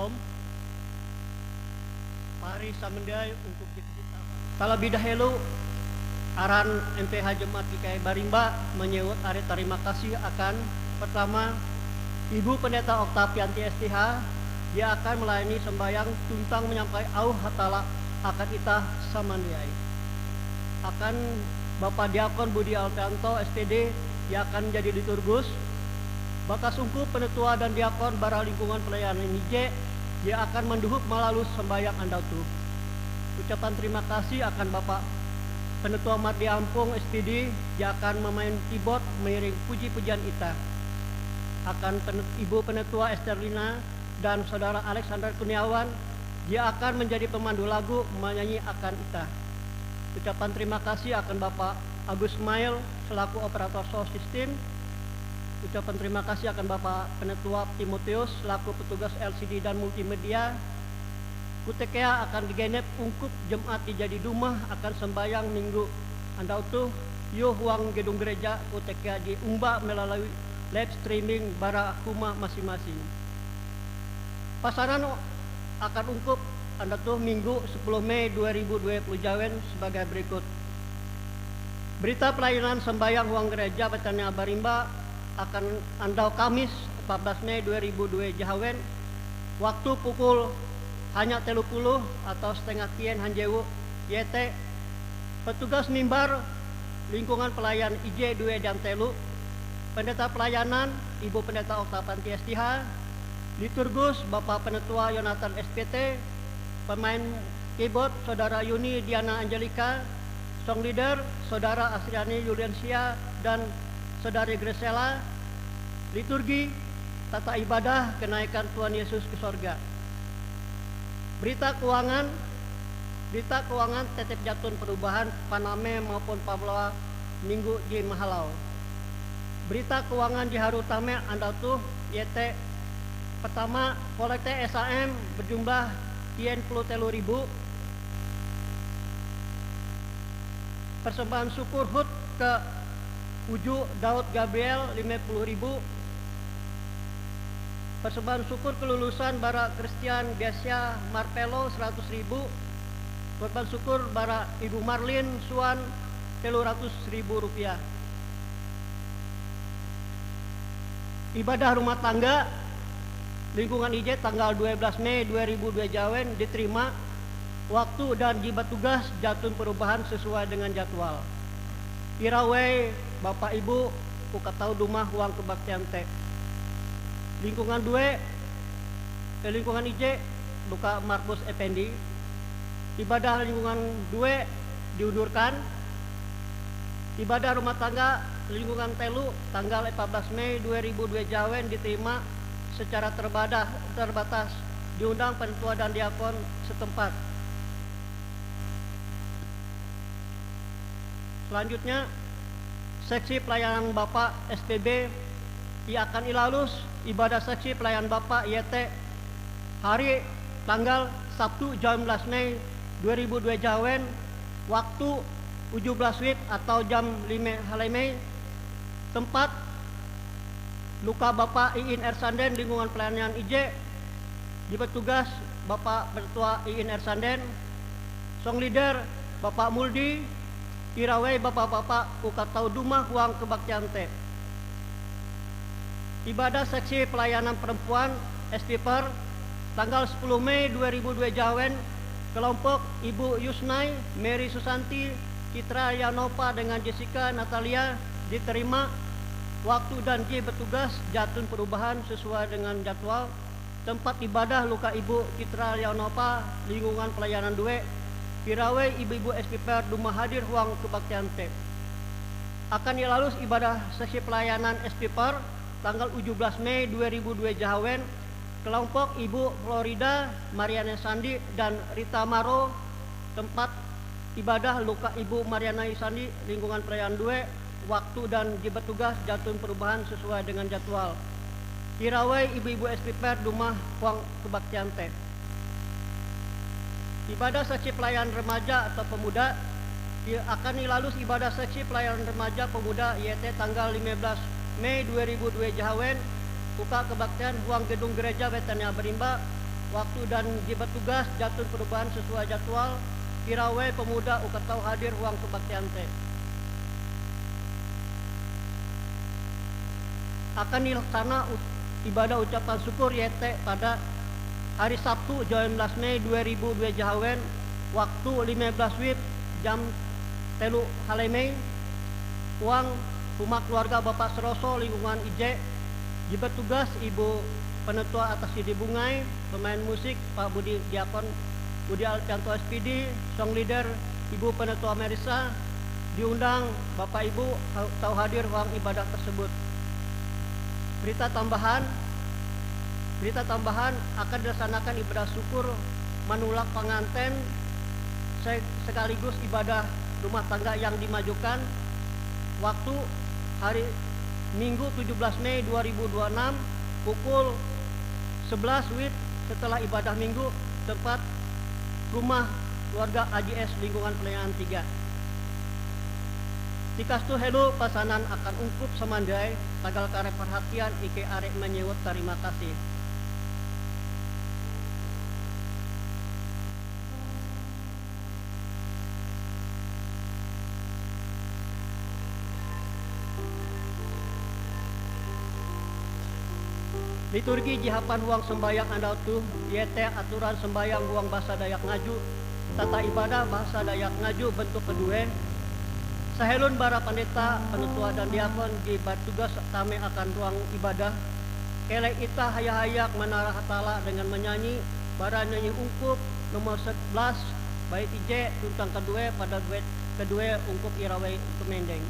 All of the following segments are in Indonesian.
Shalom. Mari samendai untuk kita. Talabi dahulu aran MPH Jemaat GKI Barimba menyebut ari terima kasih akan pertama Ibu Pendeta Oktavianti STH. Dia akan melayani sembahyang tuntang menyampaikan auh hatala akan kita samandai. Akan Bapak Diakon Budi Alfianto STD, dia akan menjadi liturgus. Bakas Ungku Penetua dan Diakon bara lingkungan pelayanan IJ, dia akan menduhuk melalui sembahyang andautu. Ucapan terima kasih akan Bapak Penetua Mardi Ampung STD, dia akan memain keyboard mengiring puji-pujian ita. Akan Ibu Penetua Esterlina dan Saudara Alexander Kurniawan, dia akan menjadi pemandu lagu menyanyi akan ita. Ucapan terima kasih akan Bapak Agus Mail selaku operator sound system. Ucapan terima kasih akan Bapak Penetua Timotius selaku petugas LCD dan multimedia. Kutekea akan digenep ungkup jemaat di jadi dumah akan sembahyang minggu andautuh yuh huang gedung gereja kutekea diumba melalui live streaming bara rumah masing-masing. Pasaran akan ungkup andautuh minggu 10 Mei 2020 Jawen sebagai berikut. Berita pelayanan sembahyang huang gereja Betania Barimba akan andau Kamis 14 Mei 2002 Jahawen waktu pukul hanya 30 atau setengah kien hanjewu YT petugas mimbar lingkungan pelayan IJ 2 dan telu pendeta pelayanan Ibu Pendeta Oktavianti STH, liturgus Bapak Penetua Yonatan SPT, pemain keyboard Saudara Yuni Diana Angelika, song leader Saudara Asriani Yuliansia dan Saudari Gresela, liturgi, tata ibadah kenaikan Tuhan Yesus ke sorga. Berita keuangan tetep jatun perubahan Paname maupun Pabloa minggu di Mahalau. Berita keuangan di Harutame andautuh YT pertama kolekte SAM berjumlah 33.000. Persembahan syukur HUT ke Uju Daud Gabriel 50.000. Persembahan syukur kelulusan bara Christian Gasya Marpelo 100.000. Korban syukur bara Ibu Marlin Suan 300.000 rupiah. Ibadah rumah tangga lingkungan IJ tanggal 12 Mei 2002 Jawen diterima waktu dan jibat tugas jatun perubahan sesuai dengan jadwal. Irawei Bapak Ibu ukatau dumah uang kebaktian teh. Lingkungan 2 lingkungan IJ Luka Markus Effendi. Ibadah lingkungan 2 diundurkan. Ibadah rumah tangga lingkungan telu tanggal 14 Mei 2002 Jawen diterima secara terbatas diundang penetua dan diakon setempat. Selanjutnya seksi pelayanan Bapak SPB akan ilalus ibadah seksi pelayanan Bapak YT hari tanggal Sabtu jam 11 Mei 2002 Jawen waktu 17 WIB atau jam 5 Halemei. Tempat luka Bapak Iin Ersanden lingkungan pelayanan IJ di petugas Bapak Penetua Iin Ersanden, song leader Bapak Muldi, irawei bapak-bapak ukatau dumah uang kebaktian teh. Ibadah seksi pelayanan perempuan SPPR tanggal 10 Mei 2002 Jawen kelompok Ibu Yusnai, Mary Susanti, Citra Yanova dengan Jessica Natalia diterima waktu dan bertugas jatun perubahan sesuai dengan jadwal. Tempat ibadah luka Ibu Citra Yanova lingkungan pelayanan 2 Pirawai ibu-ibu SPPR dumah hadir huang kebaktian teh. Akan dilalus ibadah seksi pelayanan SPPR tanggal 17 Mei 2002 Jahawen kelompok Ibu Florida, Mariana Sandi dan Rita Maro. Tempat ibadah luka Ibu Mariana Sandi lingkungan pelayanan 2 waktu dan bertugas jatun perubahan sesuai dengan jadwal. Pirawai ibu-ibu SPPR dumah huang kebaktian teh. Ibadah seksi pelayanan remaja atau pemuda akan dilalus ibadah seksi pelayanan remaja pemuda YT tanggal 15 Mei 2002 Jahawen buka kebaktian huang gedung gereja Betania Barimba waktu dan jibat tugas jatuh perubahan sesuai jadwal Irawe pemuda ukatau hadir ruang kebaktian teh akan dilaksana ibadah ucapan syukur yaitu pada hari Sabtu 19 Mei 2002 Jahawen waktu 15 WIB jam telu Halemei uang rumah keluarga Bapak Seroso lingkungan IJ jibat tugas Ibu Penetua atas Sidi Bungai pemain musik Pak Budi Diakon Budi Alpianto SPD song leader Ibu Penetua Merisa diundang Bapak Ibu tahu hadir ruang ibadah tersebut. Berita tambahan akan dilaksanakan ibadah syukur manulak penganten sekaligus ibadah rumah tangga yang dimajukan waktu hari Minggu 17 Mei 2026 pukul 11 WIB setelah ibadah minggu tempat rumah keluarga AJS lingkungan pelayanan 3. Tikastu helu pasanan akan ungkup semandai tagal kare perhatian ike arek menyewut terima kasih. Liturgi jihapan huang sembayang anda tuh yete aturan sembayang huang bahasa Dayak Ngaju tata ibadah bahasa Dayak Ngaju bentuk kedua sahelun bara pendeta penetua dan diakon di tugas kami akan ruang ibadah kelek ita hayak menara hatala dengan menyanyi bara nyanyi ungkup nomor 11 bait IJ tuntang kedua pada duet kedua ungkup Irawe Kemendeng.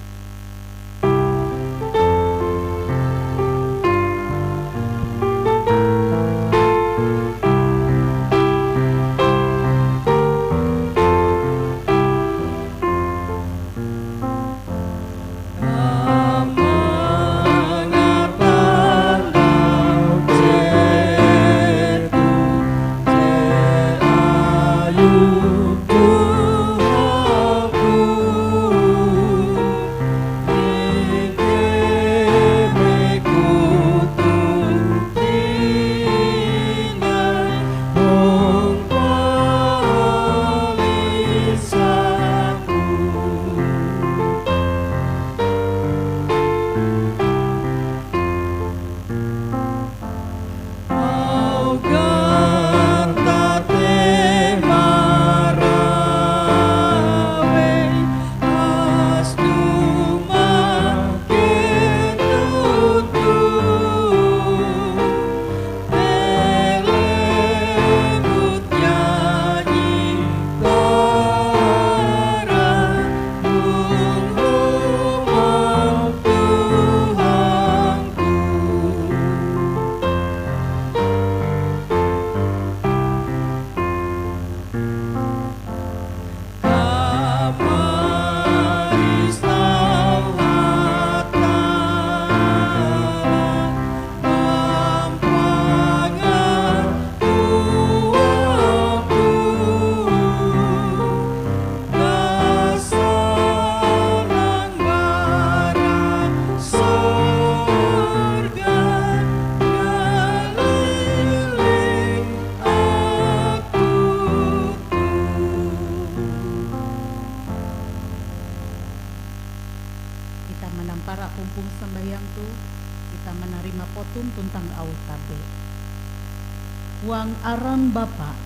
Wang aran Bapa,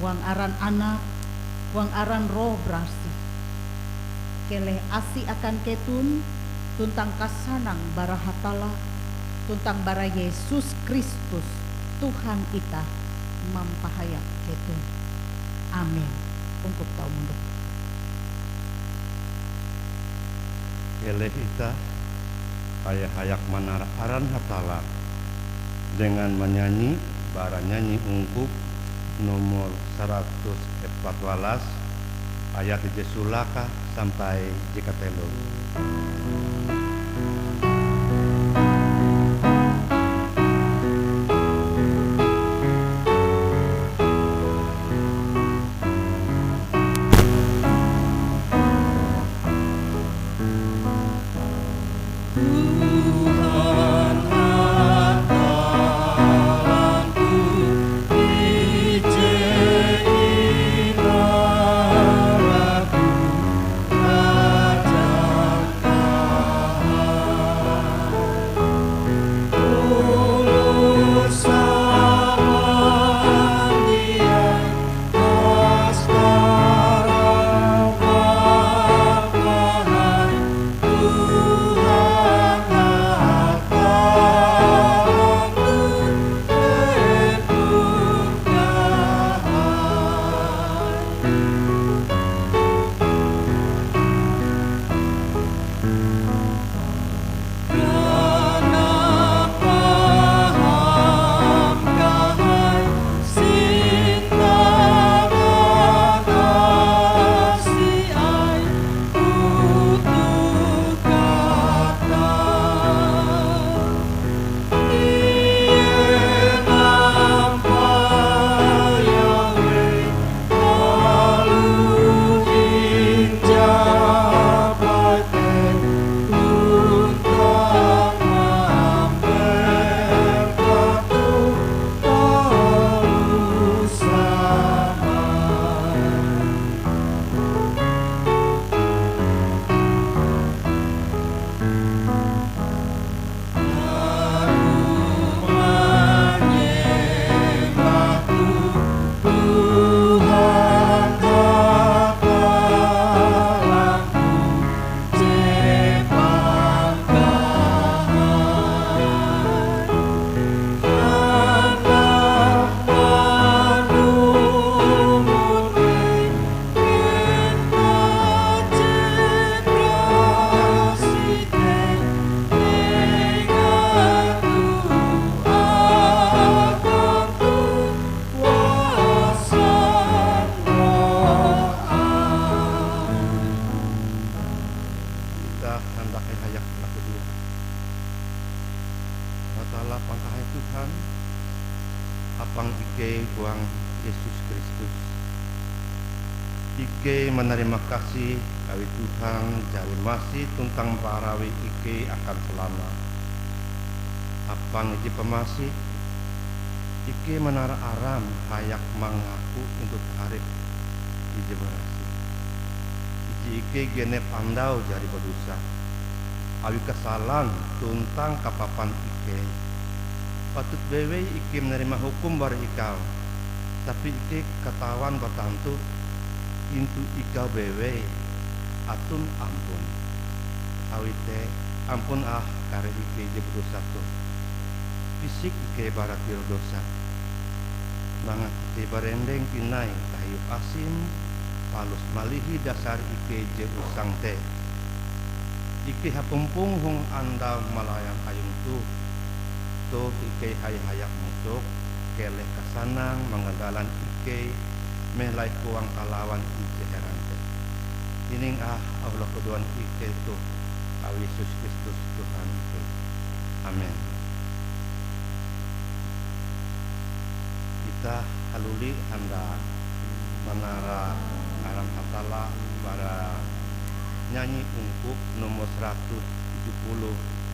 wang aran Anak, wang aran Roh Brasi. Keleh asi akan ketun, tuntang kasanang bara hatala, tuntang bara Yesus Kristus, Tuhan ita, mampahayak ketun. Amin. Ungkup tau mundur. Keleh ita, hayak manara aran hatala, dengan menyanyi bara nyanyi ungkup nomor 114 ayat Jesulaka sampai Jekatelo. Tuhan Allahku apang Ike Tuhan Yesus Kristus. Ike menerima kasih kawi Tuhan jari masih tentang parawi Ike akan selamat. Apang iji pemasih Ike menara aram hayak mengaku untuk harip iji berasi. Iji Ike genep andau jari berdosa. Awi kesalahan tuntang kapapan Ike. Patut bewe Ike menerima hukum bar ikau. Tapi Ike katawan bertantu intu ikau bewe atun ampun. Awite ampun kare Ike je berdosa tuh. Fisik Ike baratil dosa. Mangat Ike barendeng pinai kayu asin palus malihi dasar Ike je usang teh. Ike hapumpung hong andal malayang ayung tuh Ike hayak musuk keleh kasanang mangagalan Ike melai kuang kalawan Ike herante. Ining Allah keduan Ike tuh awi Yesus Kristus Tuhan Ike. Amin. Kita haluli handa menara aram hatala para nyanyi ungkup nomor 170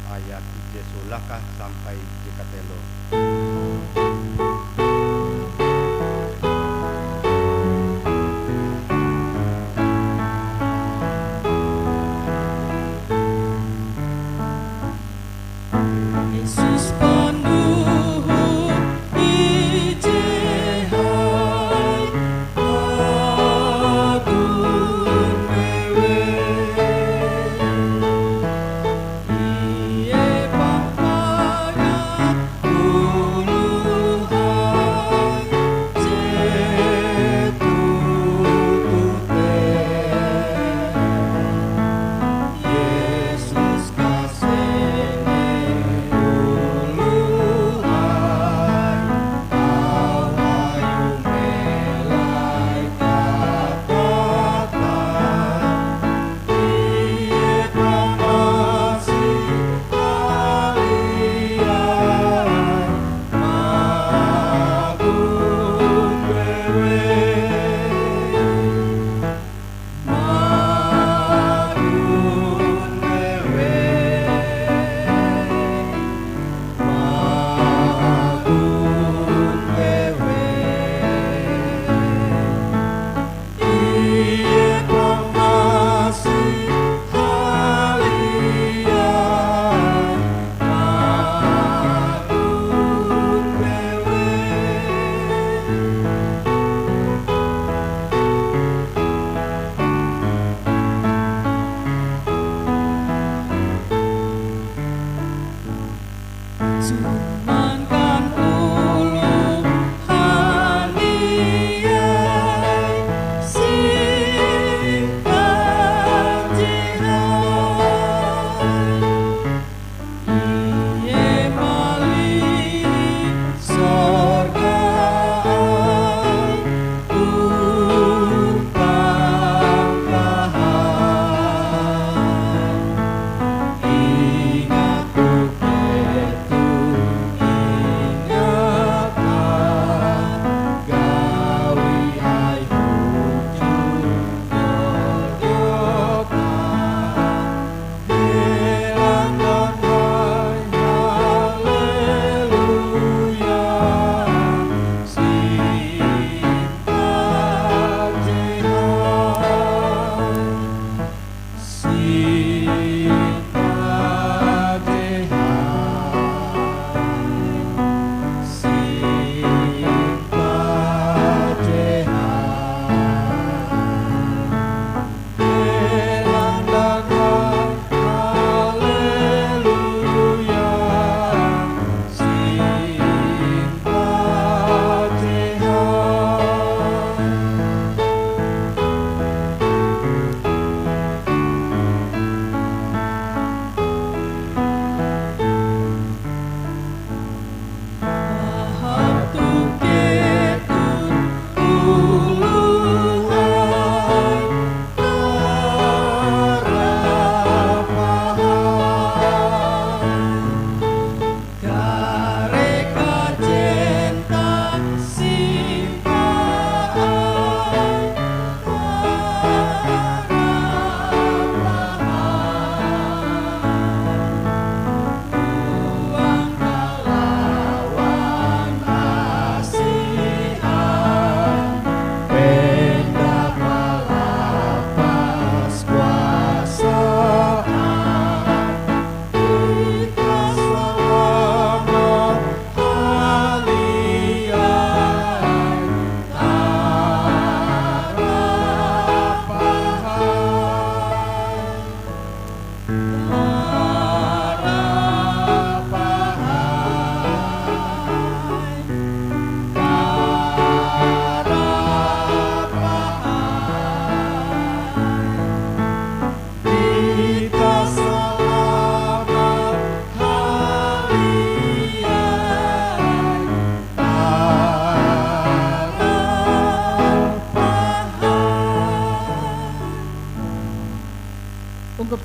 ayat Jesulakah sampai Jekatelo. Yesus penuh ijehai agung mewe Iye papaya uluhan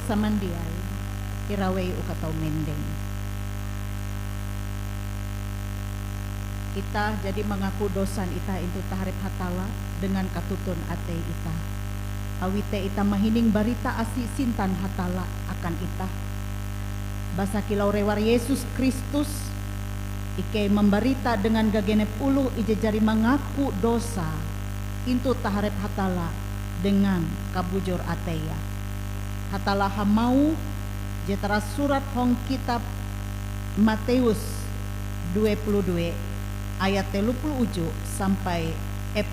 samandiai irawei ukatau mendeng. Ita jadi mengaku dosan ita itu taharip hatala dengan katutun ate ita. Awite ita mahining barita asi sintan hatala akan ita. Basa kilau rewar Yesus Kristus ike memberita dengan gagenep uluh ije jari mengaku dosa intu taharep hatala dengan kabujur ateya. Hatala hamau jetara surat hong kitab Matius 22 ayat 37 sampai 40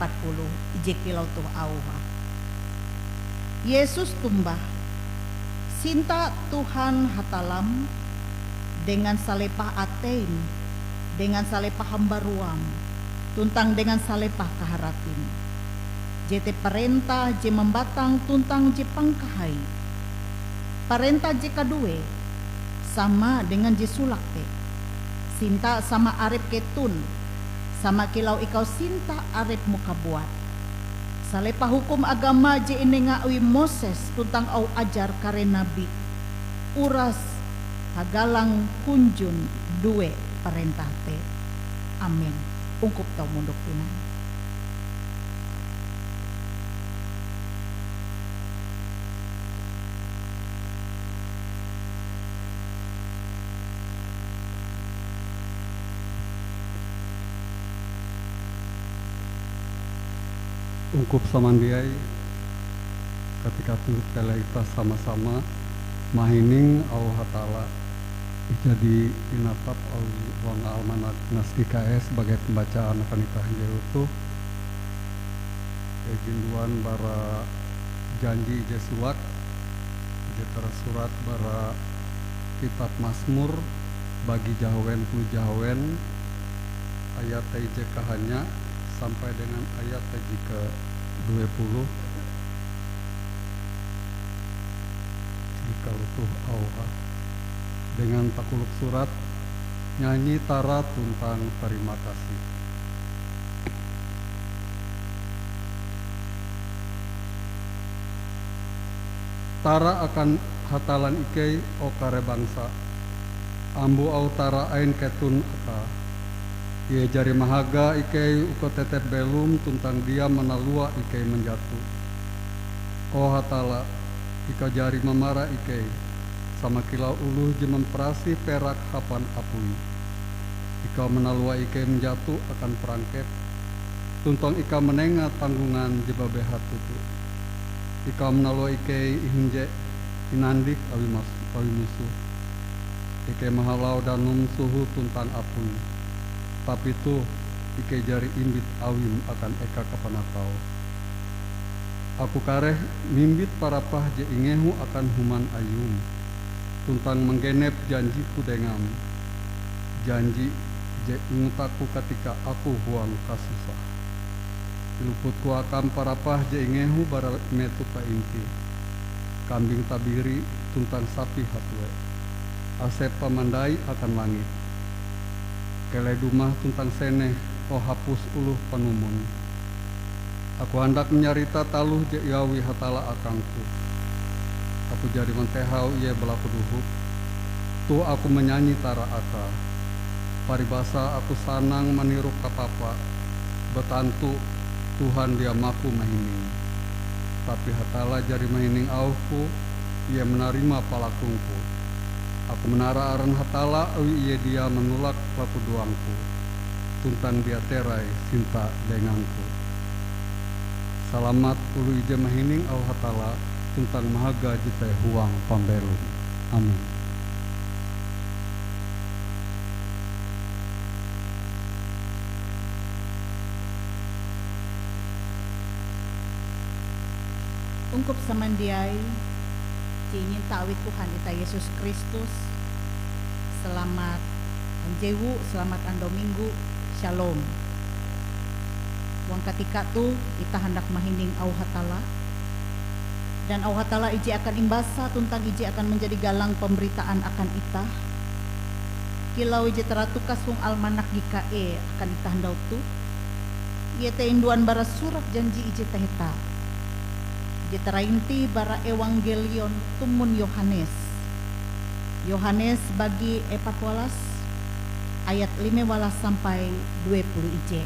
ije kilau tuh auha. Yesus tumbah sinta Tuhan hatalam dengan salepah atein, dengan salepah hamba ruam, tuntang dengan salepah kaharatin. Jete perintah je membatang tuntang je pangkahai. Perintah je kadue sama dengan je sulakte. Sinta sama arep ketun, sama kilau ikau sinta arep muka buat. Salepah hukum agama je inengawi Moses tuntang au ajar kare nabi. Uras hagalang kunjun due perintah te. Amin. Ungkup tau munduk pinan. Ungkup samandiai ketika tu kita sama-sama mahining au hatala jadi inatap au wang almanak nas KKS sebagai pembacaan akan itah utuh ginduan bara janji je sulak jetara surat bara kitab Mazmur bagi jahawen puluh jahawen ayat je kahanya sampai dengan ayat ke 20 jika utuh auha dengan takuluk surat nyanyi tara tuntang terima kasih. Tara akan hatalan ikei o kare bangsa ambu au tara ain ketun aka ia jari mahaga ikei uko tetep belum tuntang dia menalua ikei menjatuh. Oh hatala, ika jari memara ikei sama kilau uluh je memperasi perak hapan apui. Ika menalua ikei menjatuh akan perangkep. Tuntang ika menengat tanggungan je babehat tutu. Ika menalua ikei ihinje inandik awi musuh. Ikei mahalau danum suhu tuntang apui. Tapi tu ike jari imbit awim akan eka kapanatau. Aku kareh mimbit parapah je ingehu akan human ayum. Tuntang menggenep janjiku dengam. Janji je ingutaku ketika aku huang kasusah. Luputku akan parapah je ingehu bara metu pa inti. Kambing tabiri tuntang sapi hatue. Asep pamandai akan langit. Kele dumah tuntang seneh oh hapus uluh panumun. Aku hendak menyarita taluh je iawi hatala akangku. Aku jadi mentehau ia belaku duhuk. Tu aku menyanyi tara aka. Paribasa aku sanang meniru kapapa. Betantu Tuhan dia maku mahining. Tapi hatala jari mahining auku ia menerima palakungku. Aku menara aran hatala awi ia dia menolak laku duangku. Tuntang dia terai sinta dengangku. Salamat ulu ija mahining au hatala tuntang mahaga jite huang pambelum. Amin. Ungkup samandiai ingin tawit Tuhan ita Yesus Kristus. Selamat anjewu, selamat ando minggu, shalom. Wang ketika tu ita hendak mahining au hatala dan au hatala iji akan imbasa tuntang iji akan menjadi galang pemberitaan akan ita. Kilau iji teratukas wong almanak GKE akan ita handau tu. Ia te induan bara surat janji iji teheta. Jiterainti bara Evangelion tumun Yohanes. Yohanes bagi 14 ayat 15 sampai 20 ije.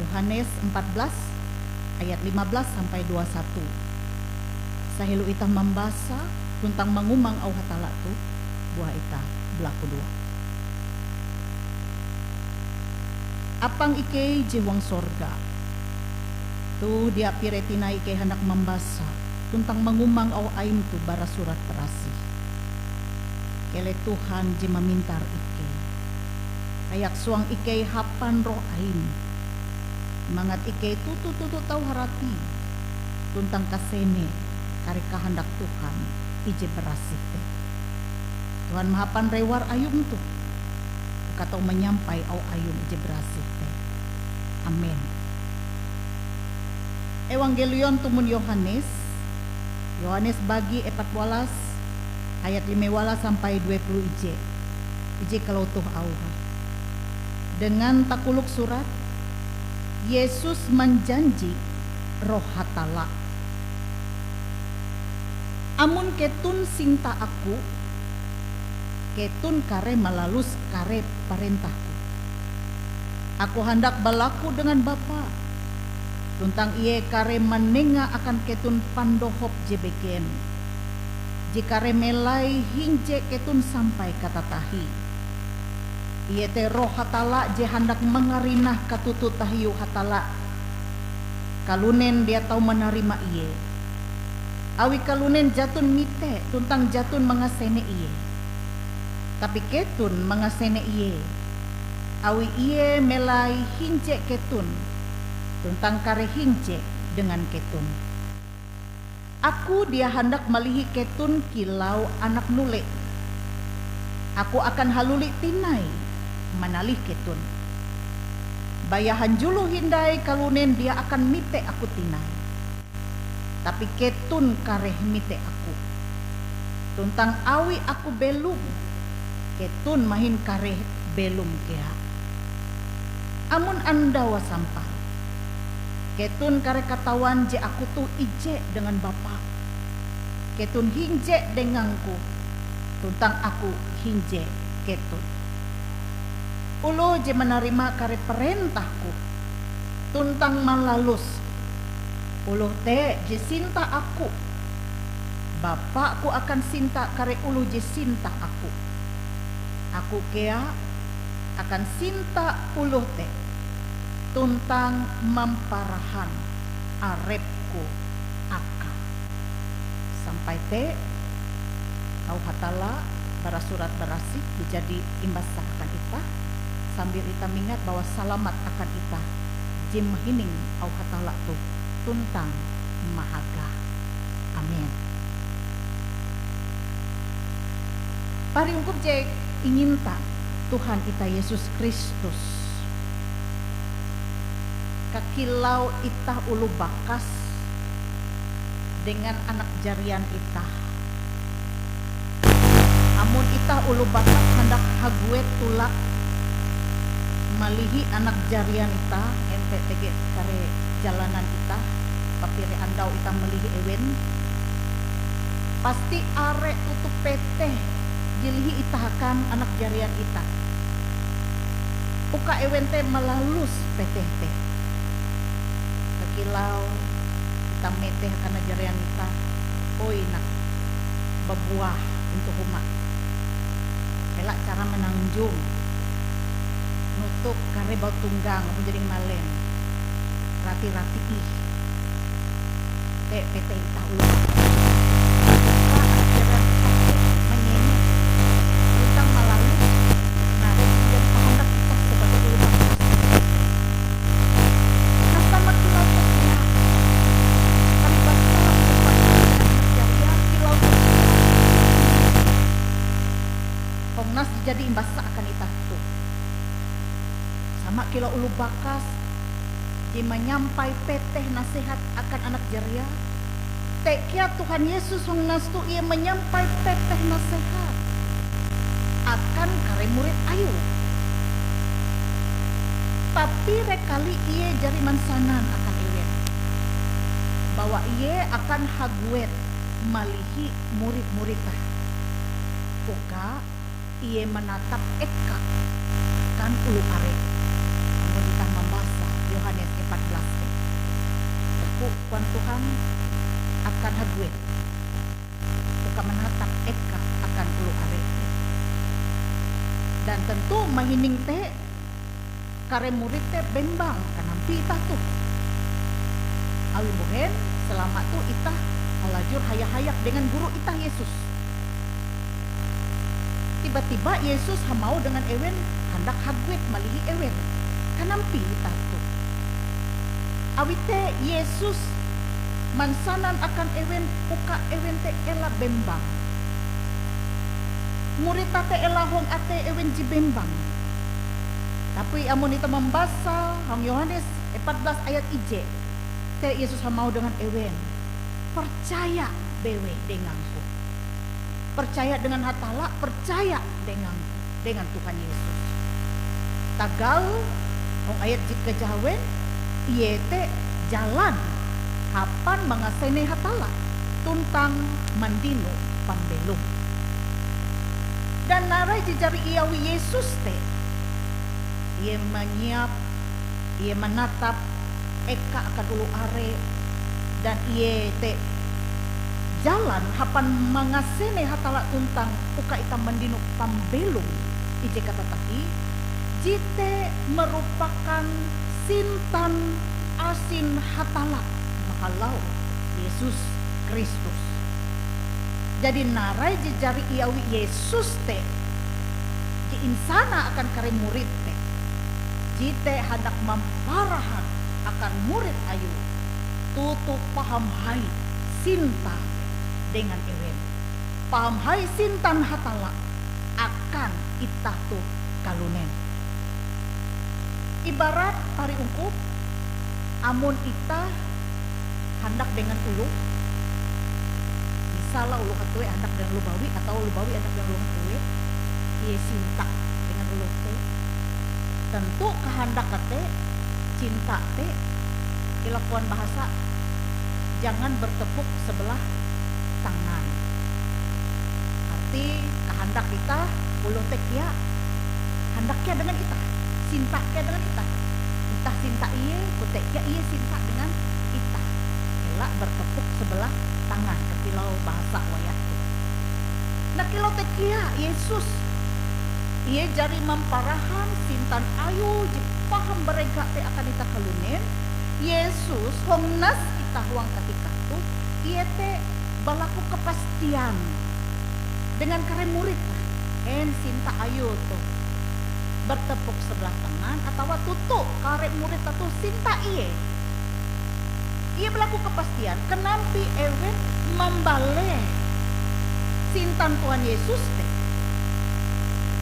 Yohanes 14 ayat 15 sampai 21. Sahilu ita membasa tentang mengumang au hatala tu buah ita belaku dua. Apang ike jewang sorga. Tu dia piretina ike hendak membasa tentang mengumang au aim tu bara surat terasi. Kele Tuhan je memintar ike. Ayak suang ike hapan roh aim. Mangat ike tutu tau harati tentang kasene kari kahandak Tuhan ije berasite. Tuhan mahapan rewar ayum tu. Katau menyampai au ayum ije berasite. Amin. Evangelion tumun Yohanes. Yohanes bagi 14 ayat 15 sampai 20 ije. Ije kalau tuh auha. Dengan takuluk surat, Yesus menjanji roh hatala. Amun ketun sinta aku, ketun kare malalus kare perintahku. Aku hendak berlaku dengan Bapa. Tuntang iye kare menenga akan ketun pandohop jebeken. Jika remelai hinje ketun sampai kata tahi. Iye te roh hatala je hendak mengarinah katutu tahiu hatala. Kalunen dia tahu menerima iye. Awi kalunen jatun mite tuntang jatun mengasene iye. Tapi ketun mengasene iye. Awi iye melai hinje ketun tuntang kare hinje dengan ketun. Aku dia hendak melihi ketun kilau anak nule. Aku akan haluli tinai manalih ketun. Bayahan julu hindai kalunen dia akan mite aku tinai. Tapi ketun kareh mite aku. Tuntang awi aku belum. Ketun mahin kareh belum kea. Amun anda wasampal. Ketun kare katawan je aku tu ije dengan Bapa. Ketun hinje denganku. Tuntang aku hinje ketun. Ulo je menerima kare perintahku. Tuntang malalus. Ulo te je sinta aku. Bapakku akan sinta kare ulu je sinta aku. Aku kea akan sinta ulu te. Tuntang memparahan arepku aka. Sampai te au hatala bara surat berasi dijadi imbas akan ita sambil ita mingat bahwa salamat akan ita jim hining au hatala tu tuntang mahaga. Amin. Pari ungkup je ingin tak Tuhan kita Yesus Kristus kakilau itah ulu bakas dengan anak jarian itah. Amun itah ulu bakas hendak haguet tulak malihi anak jarian itah NPTG kare jalanan itah papire andau itah melihi ewen pasti arek tutup PT jilihi itah akan anak jarian itah uka ewen teh melalus PT teh kilau kita meteh karena jarian kita oi nak berbuah untuk umat elak cara menangjung nutup kare bau tunggang menjadi malen rati-rati ih PT kita ulang menyenyek utang melalui nah dan pahendak kita sebagai ulang Nas jadi imbasa akan itatu sama kilo ulu bakas di menyampai peteh nasihat akan anak jaria tekia Tuhan Yesus nas tu ia menyampai peteh nasihat akan kare murid ayu tapi rekali ia jari mansanan akan iwen bahwa ia akan haguet malihi murid-muridnya. Uka ia menatap eka kan ulu are. Namun kita membaca Yohanes 14. Kuan Tuhan akan haguet. Uka menatap eka akan ulu are. Dan tentu mahining teh kare murid teh bembang kanampi itah tuh. Awi buhen selama tuh itah alajur hayak-hayak dengan guru itah Yesus. Tiba-tiba Yesus hamau dengan ewen hendak haguet malihi ewen. Kanampi itah tuh. Awi teh Yesus mansanan akan ewen uka ewen teh ela bembang. Murid tate elahong ate ewen jibembang. Tapi amun kita membaca Hang Yohanes 14 ayat IJ, te Yesus mau dengan ewen percaya bewe denganku. Percaya dengan hatala, percaya dengan Tuhan Yesus. Tagal Hong ayat jika jawen iye te jalan hapan mengasene hatala tuntang mandino pambelum. Dan narai jejari iawi Yesus te ia menyiap, ia menatap eka akan ulu are dan ia te jalan hapan mengasene hatala tuntang uka ita mendino pambelum. Ije kata tadi jite merupakan sintan asin hatala mahalau Yesus Kristus. Jadi narai jejari iawi Yesus te di insana akan kare murid te jite hendak memparahan akan murid ayu tutup paham hai sinta dengan ewen paham hai sintan hatala akan itah tu kalunen. Ibarat pari ungkup amun itah hendak dengan ulu, misalnya ulu hatue hendak dengan lubawi atau lubawi hendak dengan ulu hatue, ia sinta dengan ulu te. Tentu kehendak te cinta te ilakuan bahasa jangan bertepuk sebelah tangan. Arti kehendak kita ulu te kia hendaknya dengan kita, cinta kia dengan kita. Kita cinta iye, kutek kia iye cinta dengan kita. Elak bertepuk sebelah tangan kepilau bahasa wayat. Nah kilau te kia Yesus ia jari memparahan sintan ayu paham berega te akan ita kalunen. Yesus hongnas kita huang ketika tu ia te balaku kepastian dengan kare murid en sinta ayu tu bertepuk sebelah tangan atau tutup kare murid tu sinta ia berlaku kepastian kenampi ewen membale sintan Tuhan Yesus te.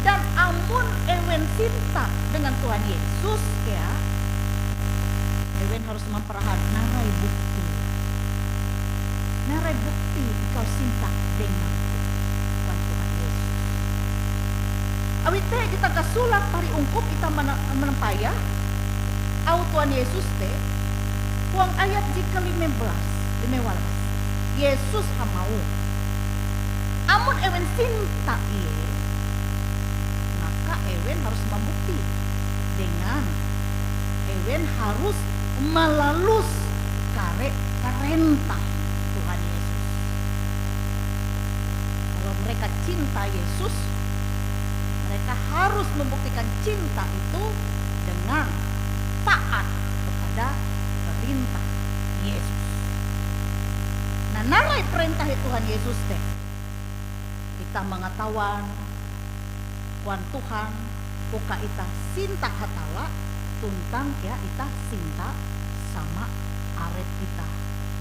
Dan amun ewen cinta dengan Tuhan Yesus ya, ewen harus memperahan narai bukti kau cinta dengan Tuhan Yesus. Awit teh kita kasulat pari ungkup kita menempaya au Tuhan Yesus teh uang ayat jika 15 Yesus hamau amun ewen cinta iye ewen harus membukti dengan ewen harus melalus karenta Tuhan Yesus. Kalau mereka cinta Yesus, mereka harus membuktikan cinta itu dengan taat kepada perintah Yesus. Nah, narai perintah Tuhan Yesus teh kita mengetahuan Wan Tuhan uka ita sinta hatala tuntang ya ita sinta sama aret ita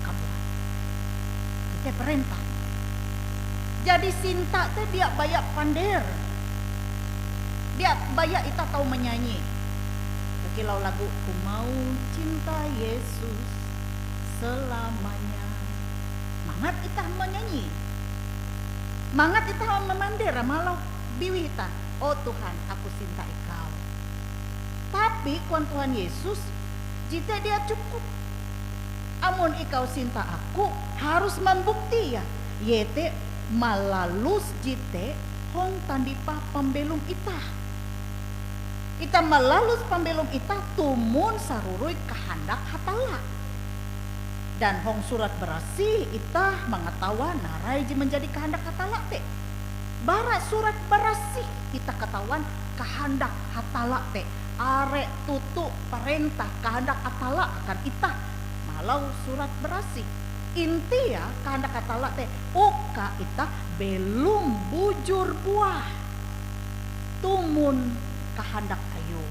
kabuat. Itu perintah. Jadi sinta teh dia bayak pander. Dia bayak ita tahu menyanyi. Kilau lagu ku mau cinta Yesus selamanya. Mangat ita menyanyi. Mangat ita memander malau biwi ita. Oh Tuhan, aku cinta Engkau. Tapi kuan Tuhan Yesus, jika dia cukup amun ikau sinta aku harus membukti ya. Yete malalus jite hong tandipa pembelum itah. Ita malalus pembelum itah tumun sarurui kehendak hatala. Dan hong surat berasi itah mengetawa narai je menjadi kehendak hatala te. Bara surat berasi kita ketahuan kehendak hatala te. Are tutu perintah kehendak hatala akan itah. Malau surat berasi. Inti ya kehendak hatala te. Uka itah belum bujur buah. Tumun kehendak ayu.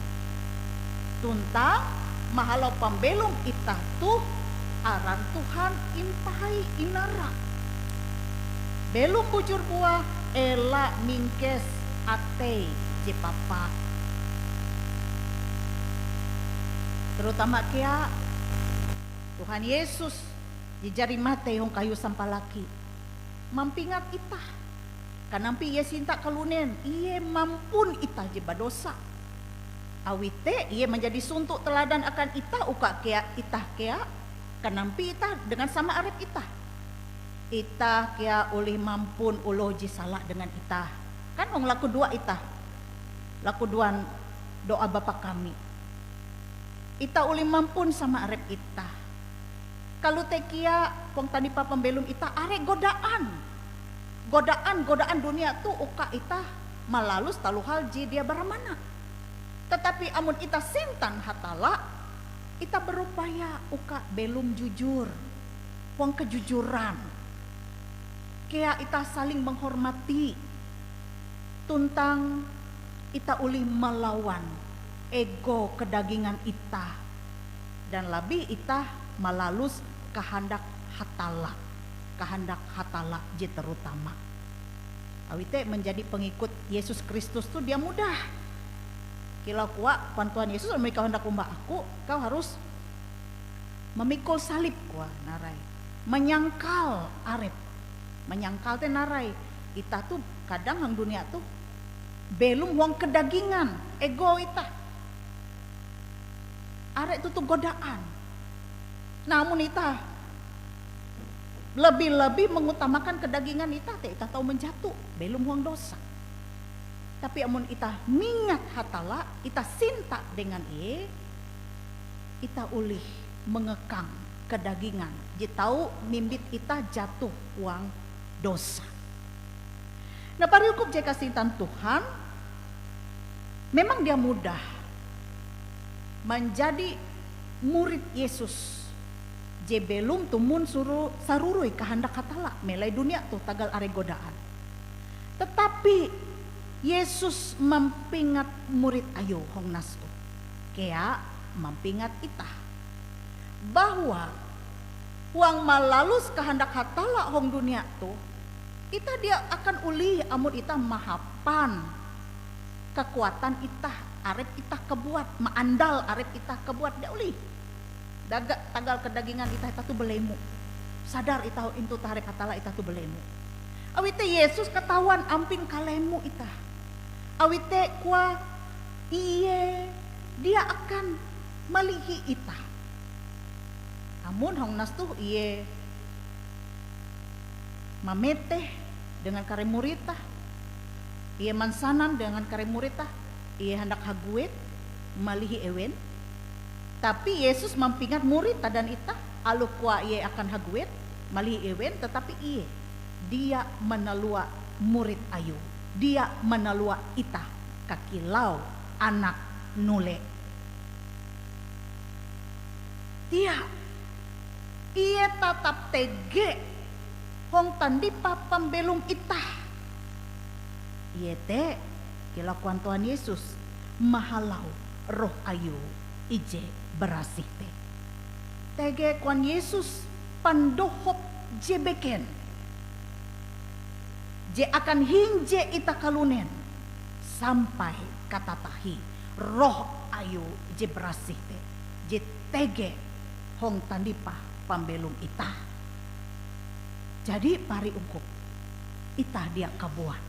Tuntang mahalau pembelum itah tuh aran Tuhan impahai inara. Belum bujur buah ela mingkes ate je papa. Terutama kia Tuhan Yesus jejari mate hong kayu sampalaki. Mampingat itah. Kanampi ia sinta kalunen, ia mampun itah je badosa. Awite ia menjadi suntuk teladan akan itah uka kia itah kia. Kanampi itah dengan sama arep itah. Itah kia ulih mampun uloh je salah dengan itah. Kan hong laku dua itah. Laku duan doa Bapa kami. Itah ulih mampun sama arep itah. Kalau tekia pong tadi pa pembelum itah are godaan. Godaan dunia tu uka itah malalus talu hal je dia baramana. Tetapi amun itah sintan hatala, itah berupaya uka belum jujur. Pong kejujuran. Kaya itah saling menghormati. Tuntang itah ulih melawan ego kedagingan itah. Dan lebih itah malalus kehendak hatala. Kehendak hatala je terutama. Awite menjadi pengikut Yesus Kristus tuh dia mudah. Kilau kuat Tuhan Yesus mereka hendak umbah aku, kau harus memikul salib kuah narai. Menyangkal arep. Menyangkal teh narai. Ita tuh kadang hang dunia tuh belum wong kedagingan, ego ita. Arep itu tuh godaan. Namun ita lebih-lebih mengutamakan kedagingan ita teh ita tahu menjatuh, belum wong dosa. Tapi amun ita mingat hatala, ita sinta dengan ita ulih mengekang kedagingan. Je tahu mimbit ita jatuh uang dosa. Nah pariukup jika sintan Tuhan, memang dia mudah menjadi murid Yesus. Je belum tumun suruh sarurui kehendak hatala melai dunia tuh tagal are godaan. Tetapi Yesus mempingat murid ayo hong nastu. Kea mempingat itah bahwa uang malalus kehendak hatala hong dunia tuh itah dia akan ulih amun itah mahapan kekuatan itah arep itah kebuat maandal arep itah kebuat dia ulih. Daga tagal kedagingan itah tuh belemu. Sadar itah intu tarik hatala itah tuh belemu. Awite Yesus ketahuan amping kalemu itah. Awite kuah iye dia akan melihi itah. Amun hong nas tuh iye mameteh dengan kare muritah. Iye mansanan dengan kare muritah. Iye hendak haguet malihi ewen. Tapi Yesus mempingat murid dan itah alu kuah iye akan haguet malihi ewen, tetapi iye dia menelua murid ayu. Dia menelua itah kakilau anak nule. Dia iye tatap tege hong tandipa pembelum itah. Iye te kilakuan Tuhan Yesus mahalau roh ayu ije berasih te. Tege kuan Yesus pandohop jebeken. Je akan hinje ita kalunen sampai kata tahi roh ayu je berasih te. Je tege hong tandipa pambelum ita. Jadi pari ungkup ita dia kabuat.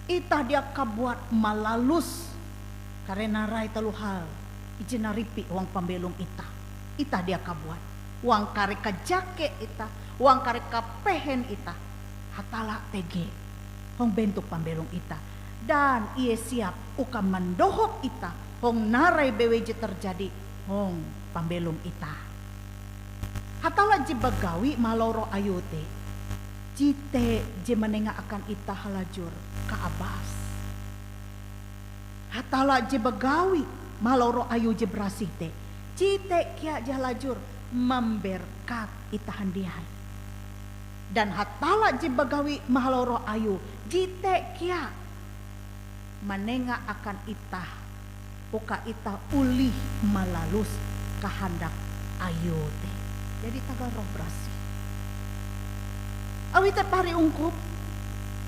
Ita dia kabuat malalus karena rai taluhal ije naripi uang pambelum ita. Ita dia kabuat. uang kare kajake ita, uang kare kapehen ita, hatala tege hong bentuk pambelum ita, dan ia siap uka mendohop ita hong narai beweje terjadi hong pambelum ita. Hatala je bagawi maloro ayote, jite je menengah akan ita halajur ka abas. Hatala je bagawi maloro ayu je berasih te, jite kia je halajur memberkat ita handiai. Dan hatala je bagawi mahaloro ayu jite kia menengah akan ita uka ita ulih malalus kehendak ayu te. Jadi tagal roh berasih. Awi te pari ungkup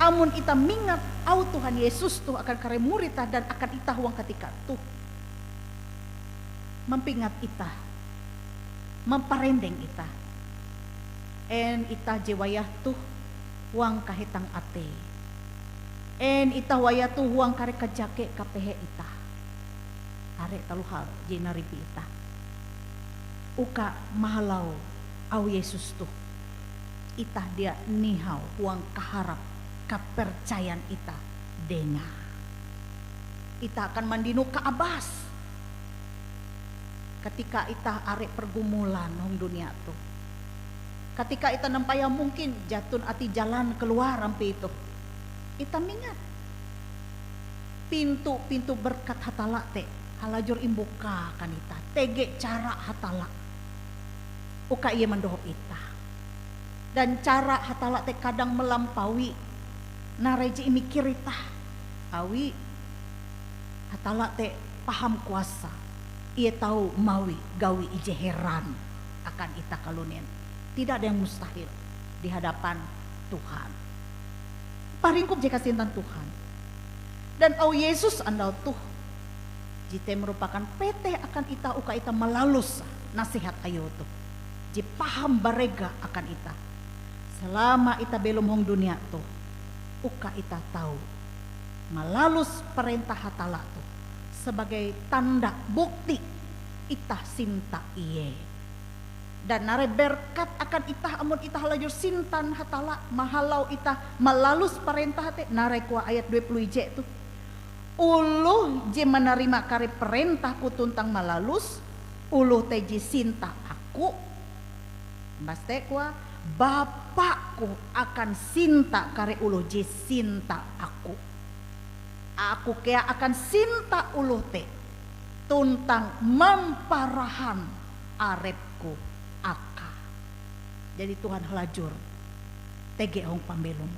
amun ita mingat au Tuhan Yesus tuh akan kare murita dan akan ita huang ketika tuh mempingat ita, memparendeng ita. En ita jewayah tuh huang kahitang ate. En ita wayah tuh huang kare kajake kapehe ita. Are taluhal jenaripi ita. Uka mahalau au Yesus tuh. Ita dia nihau huang kaharap kepercayaan ita dengar. Ita akan mandinu ke abas. Ketika ita arek pergumulan hong dunia tuh. Ketika ita nampaya mungkin jatun ati jalan keluar rampi itu. Ita mingat. Pintu-pintu berkat hatala te halajur imbuka kan ita. Tege cara hatala. Uka ia mendohop ita. Dan cara hatala te kadang melampaui nareji mikir ita. Awi hatala te paham kuasa. Ia tahu mawi gawi ije heran akan ita kalunen. Tidak ada yang mustahil di hadapan Tuhan. Paringkup jika sintan Tuhan. Dan au Yesus andau tuh. Jite merupakan PT akan ita uka ita melalus nasihat ayo tuh. Ji paham barega akan ita. Selama ita belum hong dunia tuh. Uka ita tahu. Melalus perintah hatala tuh. Sebagai tanda bukti ita sinta iye. Dan nare berkat akan ita amun ita halajur sintan hatala mahalau ita melalus perintah te nare kuah ayat 20 je tu uluh je menerima kare perintahku tuntang melalus uluh teji sinta aku mas te kuah bapakku akan sinta kare uluh je sinta aku kea akan sinta uluh te tuntang memparahan arepku aka. Jadi Tuhan halajur tege hong pambelum.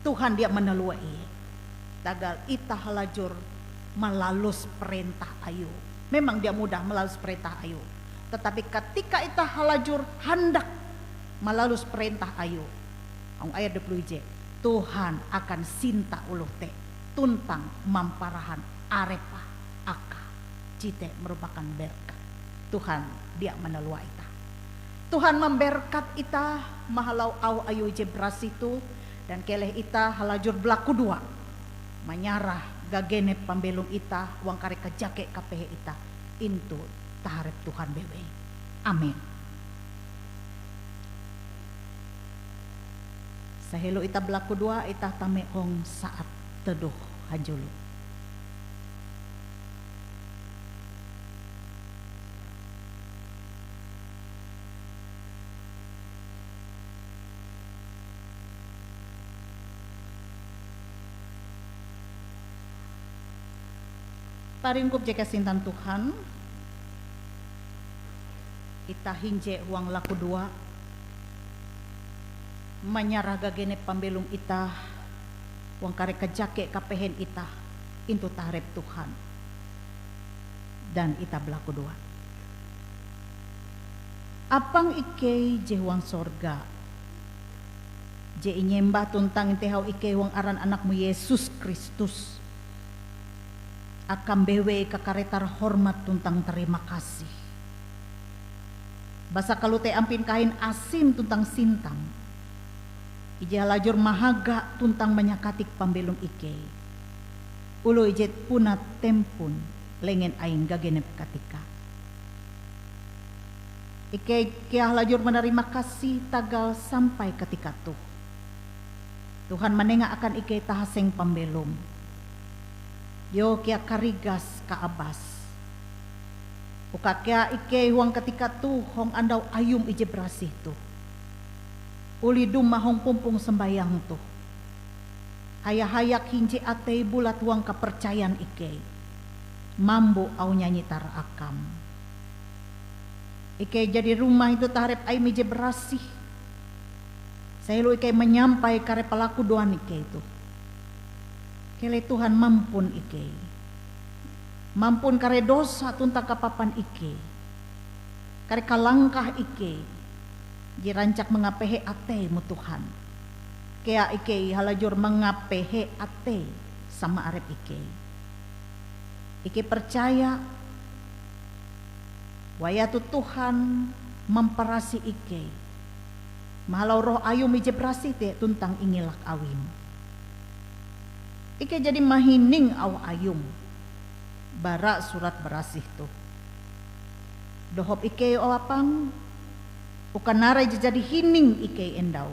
Tuhan dia meneluai. Tagal ita halajur melalus perintah ayu. Memang dia mudah melalus perintah ayu. Tetapi ketika ita halajur hendak melalus perintah ayu. Hong ayat 20 je. Tuhan akan sinta uluh te. Tuntang mamparahan arepa aka. Cite merupakan berkat. Tuhan dia meneluai ita. Tuhan memberkat ita mahalau au ayu je berasih tu dan keleh ita halajur belaku dua menyarah gagene pambelum ita uang kare kajake kapehe ita into taharep Tuhan bewe. Amin. Sahelo ita belaku dua ita tame hong saat teduh hajulu. Paringkup jika sintan Tuhan ita hinje uang laku dua menyarah gagene pambelum ita uang kare kajake kapehen ita into taharep Tuhan dan ita belaku dua apang ike je uang sorga je inyembah tuntang intehau ike uang aran anakmu Yesus Kristus akan bewe kakaretar hormat tuntang terima kasih. Basa kalau te ampin kain asin tuntang sintang. Ije halajur mahaga tuntang menyakatik pambelum ike. Ulo ijet punat tempun lengen aing gagenep katika. Ike kia lajur menerima kasih tagal sampai ketika tuh. Tuhan menengah akan ike tahaseng pembelum. Yo kia karigas ka abas. Uka kia ike huang ketika tuh hong andau ayum ije berasih tuh. Uli dumah hong pumpung sembayang tuh. Hayak-hayak hinci ate bulat huang kepercayaan ike. Mambu au nyanyi tar akam. Ike jadi rumah itu taharep ai ije berasih. Saya lu ike menyampai kare pelaku doan ike itu. Kele Tuhan mampun ike. Mampun kare dosa tuntang kapapan ike. Kare kalangkah ike. Jirancak mengapehe ate mu Tuhan. Kea ike halajur mengapehe ate sama arep ike. Ike percaya wayatu Tuhan memperasi ike. Mahalau roh ayum ije berasih te tuntang ingilak awim. Ike jadi mahining au ayum. Bara surat berasih tuh. Dohop ike o apang. Ukan narai jadi hining ike endau.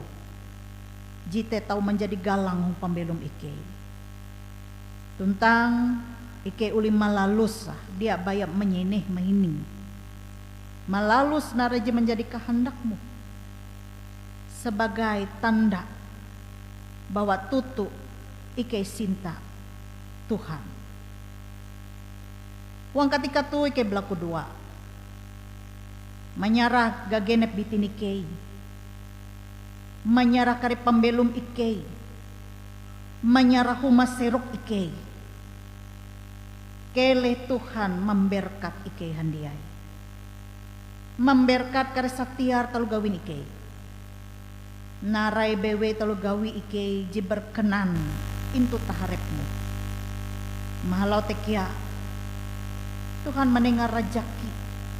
Jite tau menjadi galang pembelum ike. Tuntang ike uli malalus dia bayap menyeneh mahining. Malalus narai menjadi kehendakmu. Sebagai tanda bahwa tutu ike sinta Tuhan. Uang ketika tu ike belaku dua. Menyarah gagenep bitin ike. Menyarah kari pembelum ike. Menyarah humas serok ike. Kele Tuhan memberkat ike handiai. Memberkat kari satiar talu gawin ike. Narai bewe talu gawi ike jiberkenan intu taharepmu. Mahalau tekia Tuhan mendengar rajaki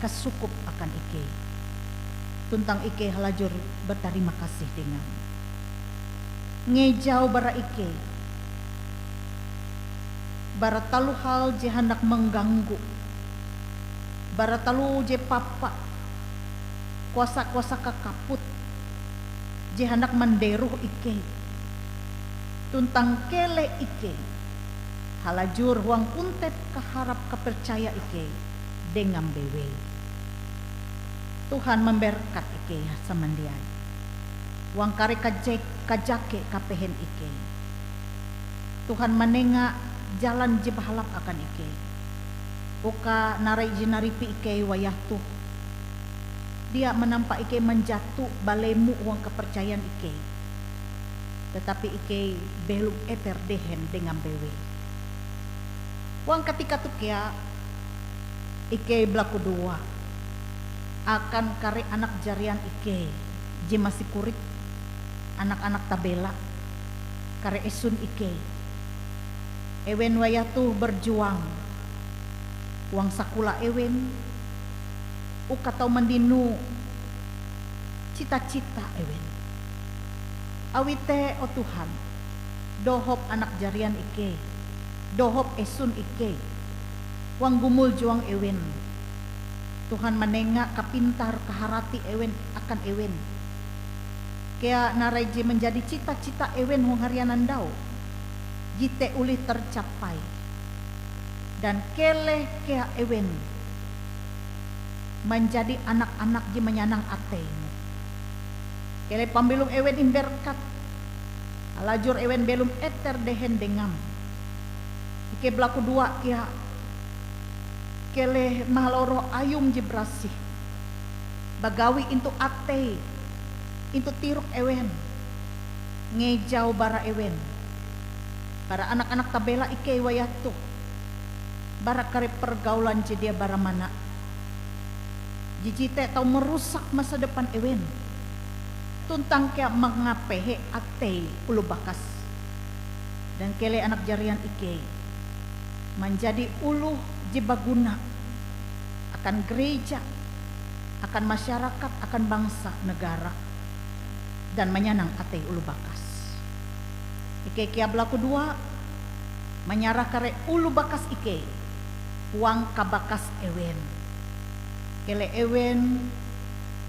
kesukup akan ike. Tuntang ike halajur berterima kasih dengan. Ngejau bara ike. Bara talu hal je hendak mengganggu. Bara talu je papa. Kuasa-kuasa kakaput. Je hendak menderuh ike. Tuntang kele ike. Halajur huang kuntet keharap kepercaya ike dengan bewe. Tuhan memberkat ike samandiai. Huang kare kajake kapehen ike. Tuhan menengah jalan je bahalap akan ike. Uka narai jinaripi ike wayah tuh. Dia menampak ike menjatuh balemu uang kepercayaan ike. Tetapi ike belum eter dehen dengan bewe. Uang ketika tu kia ike belaku dua akan kare anak jarian ike je masih kurik anak-anak tabela kare esun ike ewen wayatu berjuang uang sakula ewen uka tau mendinu cita-cita ewen awite o Tuhan dohop anak jarian ike dohop esun ike wang gumul juang ewen Tuhan menengak kapintar keharati ewen akan ewen kea naraiji menjadi cita-cita ewen wong harianan dau jite ulih tercapai dan kele kea ewen menjadi anak-anak ji menyanang atemu. Kele pambelum ewen imberkat. Alajur ewen belum eter dehen dengam. Ike belaku dua kia. Kele mahaloro ayum ji berasih. Bagawi into ate. Into tiruk ewen. Ngejau bara ewen. Para anak-anak tabela ike wayatu. Bara kare pergaulan ji dia bara mana. Jijite tau merusak masa depan ewen. Tuntang kia mengapehe ate ulu bakas. Dan kele anak jarian ike. Menjadi ulu jibaguna. Akan gereja. Akan masyarakat. Akan bangsa negara. Dan menyanang ate ulu bakas. Ike kia belaku dua. Menyarah kare ulu bakas ike. Uang kabakas ewen. Kele ewen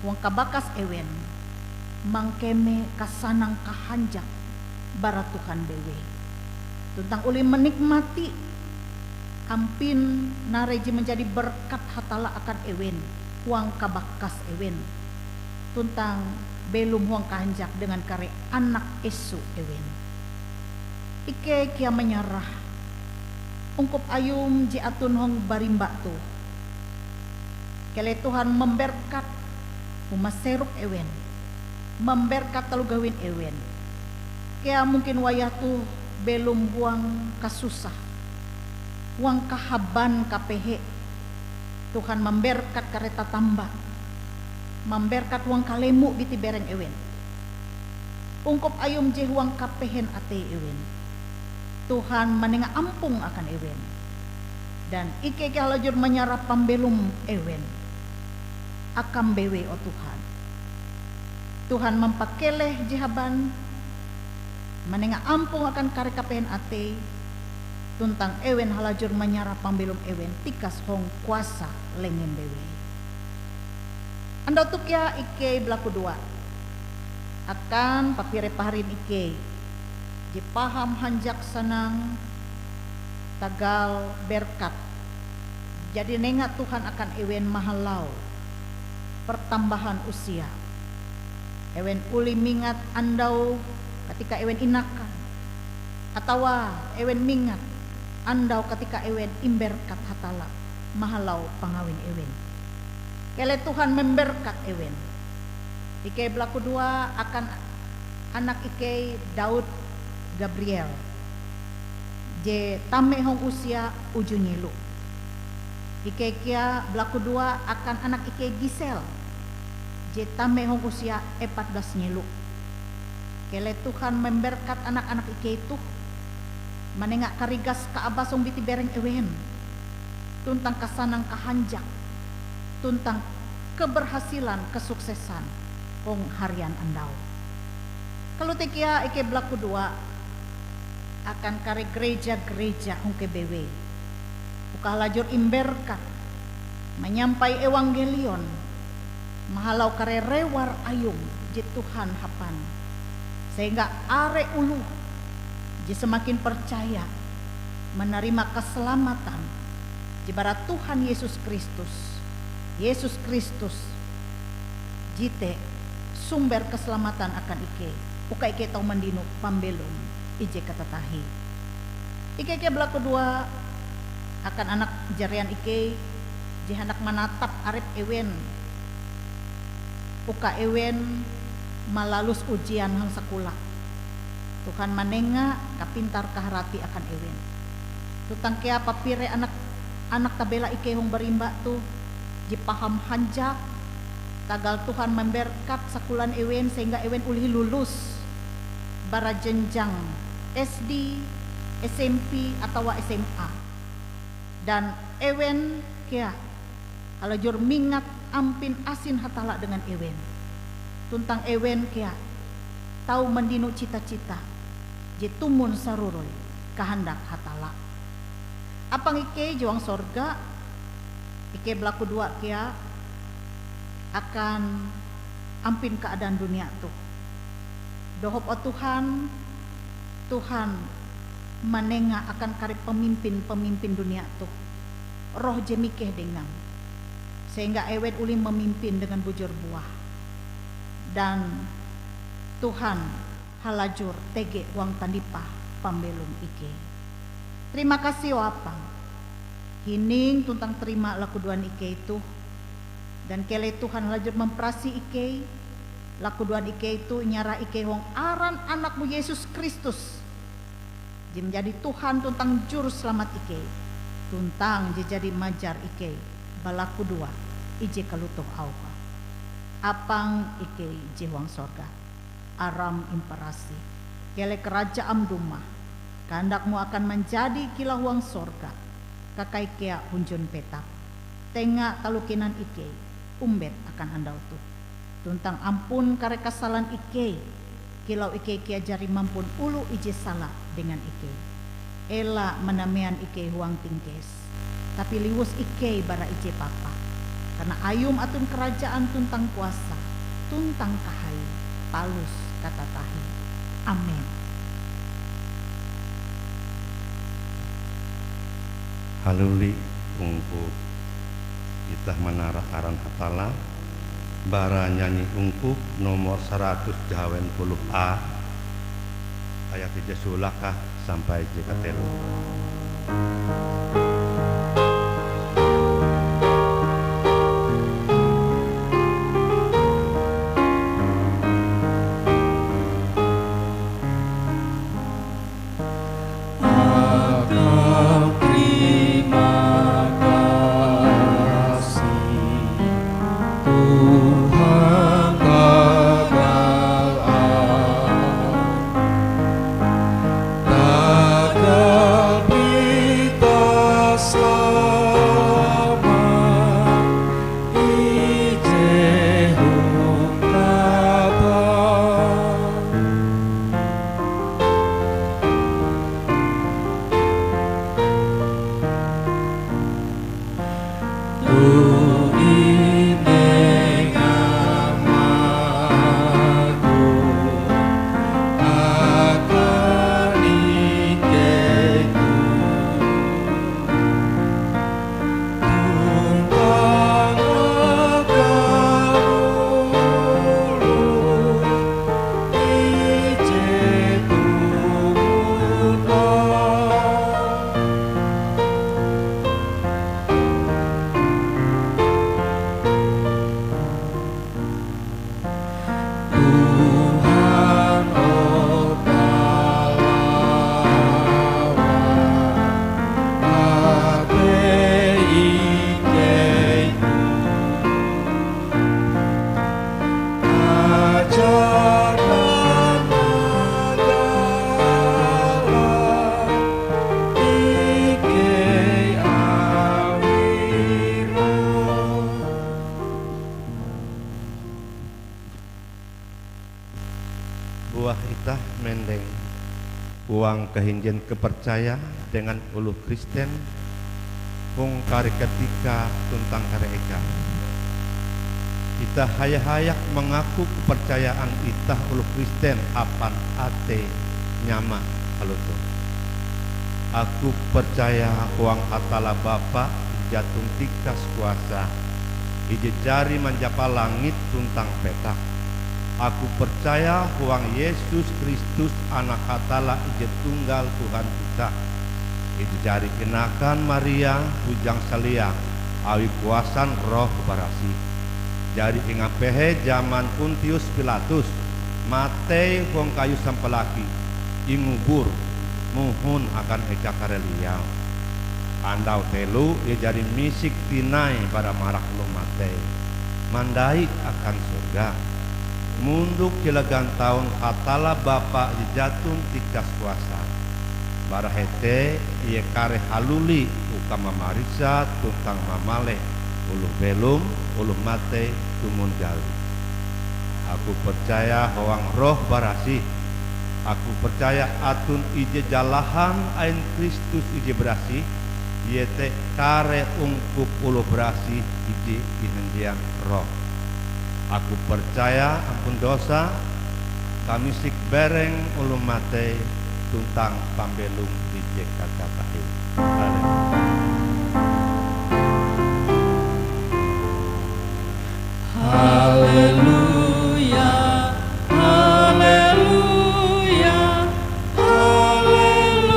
huang kabakas ewen mangkeme kasanang kahanjak bara Tuhan dewe. Tuntang uli menikmati ampin nareji menjadi berkat hatala akan ewen huang kabakas ewen. Tuntang belum huang kahanjak dengan kare anak esu ewen. Ike kia menyerah ungkup ayum ji atun hong barimba tu. Kele Tuhan memberkat umaseruk ewen, memberkat talu gawin ewen. Kaya mungkin wayah tu belum buang kasusah, buang kahaban kapehe. Tuhan memberkat kareta tambah, memberkat uang kalemu biti bereng ewen. Ungkup ayum je huang kapehen ate ewen. Tuhan menengah ampung akan ewen. Dan ike halajur menyerap pambelum ewen. Akam bewe o Tuhan. Tuhan mempakeleh jihaban. Menengah ampung akan kare kapehen ate. Tuntang ewen halajur menyerap pambelum ewen. Tikas hong kuasa lengen bewe. Anda tukia ike belaku dua. Akan papire paharin ike. Dipaham hanjak senang tagal berkat. Jadi nengat Tuhan akan ewen mahalau pertambahan usia. Ewen uli mingat andau ketika ewen inakan. Atawa ewen mingat andau ketika ewen imberkat hatala mahalau pangawin ewen. Kele Tuhan memberkat ewen. Ike belaku dua akan anak ike Daud Gabriel je tame hong usia uju nyilu. Ike kia belaku dua akan anak ike Gisel je tame hong usia 14 nyilu. Kele Tuhan memberkat anak-anak ike itu menengak karigas kaabasong biti bereng ewen. Tuntang kasanang kahanjak, tuntang keberhasilan kesuksesan hong harian andau. Kalau tekia ike belaku dua akan kare gereja-gereja hong kebewe. Ukah lajur imberkat menyampai evangelion mahalau kare rewar ayung je Tuhan hapan. Sehingga are ulu je semakin percaya menerima keselamatan je bara Tuhan Yesus Kristus. Yesus Kristus jite sumber keselamatan akan ike. Uka ike tau mandino pambelum ije katatahi. Ike belaku dua akan anak jarian ike je anak manatap arep ewen. Uka ewen malalus ujian hang sakula. Tuhan manenga kapintar kaharati akan ewen. Tutang kea papire anak tabela ike hong berimba tu je paham hanjak tagal Tuhan memberkat sakulan ewen sehingga ewen ulih lulus bara jenjang SD, SMP atau SMA. Dan ewen kia halajur mingat ampin asin hatala dengan ewen. Tuntang ewen kia tahu mendinu cita-cita je tumun saruroy kehendak hatala. Apang ike juang sorga ike belaku dua kia akan ampin keadaan dunia tuh. Dohop o Tuhan menengah akan kare pemimpin dunia tuh. Roh jemikeh dengan sehingga ewen uli memimpin dengan bujur buah. Dan Tuhan halajur tege uang tandipah pambelum ike. Terima kasih apang. Hining tuntang terima laku duan ike itu. Dan kele Tuhan halajur memprasi ike. Laku duan ike itu nyara ike wong aran anakmu Yesus Kristus. Dia menjadi Tuhan tuntang juru selamat ike. Tuntang dia jadi majar ike. Balaku dua ije kalutuh auka. Apang ike jewang sorga. Aram imparasi. Kele kerajaan dumah. Kehendakmu akan menjadi kilau huang sorga. Kakai kea hunjun petak. Tengah talukinan ike. Umbet akan andau tuh. Tuntang ampun kare kasalan ike. Kilau ike kia jari mampun ulu ije salah dengan ike. Ela menamean ike huang tingkes. Tapi liwus ike bara ije papa. Karena ayum atun kerajaan tuntang kuasa. tuntang kahai palus kata tahi. Amin. Haluli ungkuk kita menara aran hatala bara nyanyi ungkuk nomor 120A ayat 3 sulakah sampai jika telu. Buah itah mendeng uang kehinjen kepercaya dengan ulu Kristen hong kari ketika tuntang kareka itah hayak mengaku kepercayaan itah ulu Kristen apan ate nyama haluto. Aku percaya uang hatala Bapa jatun tikas kuasa ije jari menjapa langit tuntang petak. Aku percaya huang Yesus Kristus anak hatala ije tunggal Tuhan kita ije jari kenakan Maria bujang salia awi kuasan roh barasi jari ingapehe zaman Pontius Pilatus mate huang kayu sampelaki ingubur muhun akan eka kareliau andau telu ia jari misik tinai pada marak lo mate mandai akan surga munduk kilagan tahun hatala Bapa dijatun tikas kuasa barahete ia kare haluli ukama marisa tuntang mamale uluh belum uluh mate tumun gali. Aku percaya hoang roh barasi. Aku percaya atun ije jalahan ain Kristus ije berasi yete kare ungkup uluh berasi ije inendian roh. Aku percaya ampun dosa kami sik bereng ulum mate tuntang pambelum ije kata tahi. Haleluya, haleluya, haleluya.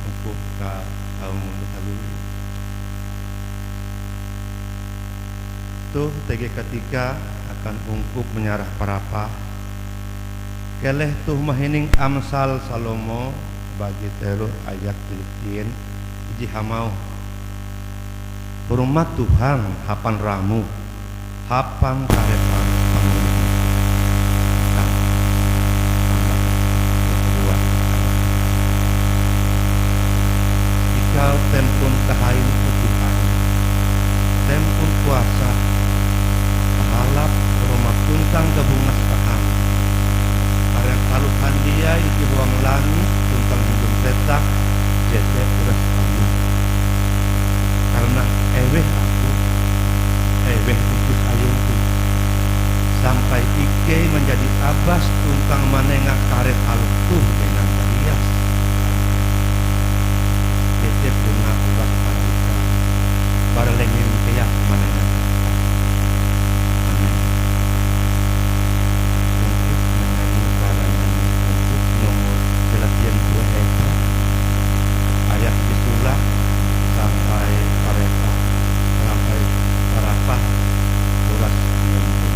Ungkup ka kaum mundur haluli. Tuh tege ketika akan ungkup menyarah parapa keleh tuh mahining Amsal Salomo bagi telu ayat tilikin iji hamau rumah Tuhan hapan ramu hapan karepan pangulih kedua ikal tempun kahain Tuhan tempun kuasa pahalap rumah tuntang gabungas kaham karena kaluhan dia iji ruang langit tuntang hidup petak jete uras kamu tuntang manengah karet alutuh dengan rias. Tetep bunga ulas parika barelengin keyak manengah. Amin. Untuk menyanyi karangan untuk nomor pelatihan 2 Eka ayat disulah sampai pareka sampai parapah ulas nyumpul.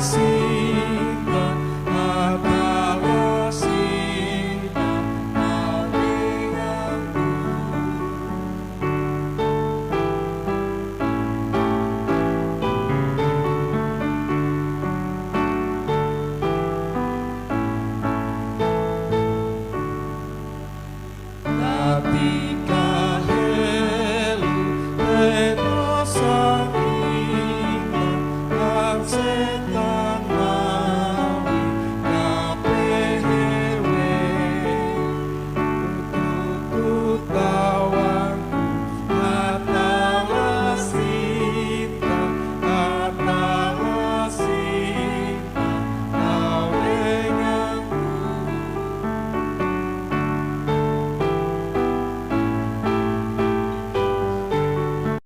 kasih